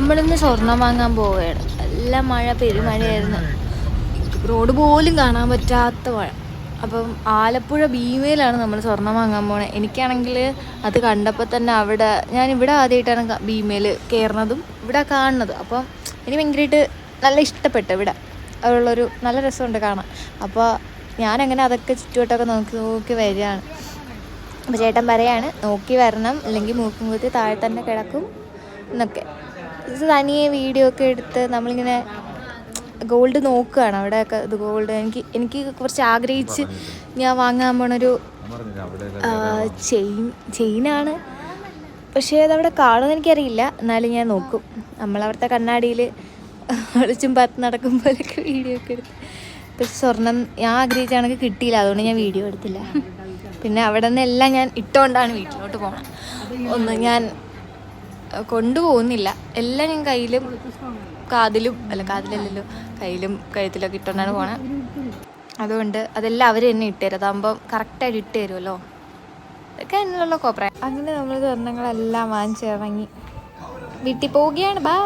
നമ്മളിന്ന് സ്വർണം വാങ്ങാൻ പോവുകയാണ്. നല്ല മഴ, പെരുമഴയായിരുന്നു. റോഡ് പോലും കാണാൻ പറ്റാത്ത മഴ. അപ്പം ആലപ്പുഴ ഭീമയിലാണ് നമ്മൾ സ്വർണം വാങ്ങാൻ പോണത്. എനിക്കാണെങ്കിൽ അത് കണ്ടപ്പോൾ തന്നെ ഞാനിവിടെ ആദ്യമായിട്ടാണ് ഭീമയിൽ കയറുന്നതും ഇവിടെ കാണുന്നത്. അപ്പം എനിക്ക് ഭയങ്കരമായിട്ട് നല്ല ഇഷ്ടപ്പെട്ടു. ഇവിടെ ഉള്ളൊരു നല്ല രസമുണ്ട് കാണാൻ. അപ്പോൾ ഞാനങ്ങനെ അതൊക്കെ ചുറ്റുവട്ടമൊക്കെ നോക്കി വരികയാണ്. അപ്പോൾ ചേട്ടൻ പറയാണ് നോക്കി വരണം, അല്ലെങ്കിൽ മൂക്കുംകുത്തി താഴെ തന്നെ കിടക്കും എന്നൊക്കെ. തനിയെ വീഡിയോ ഒക്കെ എടുത്ത് നമ്മളിങ്ങനെ ഗോൾഡ് നോക്കുകയാണ്. അവിടെയൊക്കെ ഇത് ഗോൾഡ് എനിക്ക് കുറച്ച് ആഗ്രഹിച്ച് ഞാൻ വാങ്ങാൻ പോണൊരു ചെയിനാണ്. പക്ഷേ അതവിടെ കാണുമെന്ന് എനിക്കറിയില്ല. എന്നാലും ഞാൻ നോക്കും. നമ്മളവിടുത്തെ കണ്ണാടിയിൽ ഒളിച്ചും പത്ത് നടക്കുമ്പോഴൊക്കെ വീഡിയോ ഒക്കെ എടുത്ത്. പക്ഷെ സ്വർണം ഞാൻ ആഗ്രഹിച്ചാണെങ്കിൽ കിട്ടിയില്ല. അതുകൊണ്ട് ഞാൻ വീഡിയോ എടുത്തില്ല. പിന്നെ അവിടെ നിന്നെല്ലാം ഞാൻ ഇട്ടുകൊണ്ടാണ് വീട്ടിലോട്ട് പോകണം. ഒന്നും ഞാൻ കൊണ്ടുപോകുന്നില്ല. എല്ലാം ഞാൻ കയ്യിലും കാതിലല്ലല്ലോ, കയ്യിലും കഴുത്തിലൊക്കെ ഇട്ടുകൊണ്ടാണ് പോണത്. അതുകൊണ്ട് അതെല്ലാം അവർ തന്നെ ഇട്ടുതരും. അതാകുമ്പം കറക്റ്റായിട്ട് ഇട്ട് തരുമല്ലോ. അതൊക്കെ അതിനുള്ള കോപ്രായം. അങ്ങനെ നമ്മൾ സ്വർണ്ണങ്ങളെല്ലാം വാങ്ങിച്ചിറങ്ങി വീട്ടിൽ പോവുകയാണ്. ബൈ.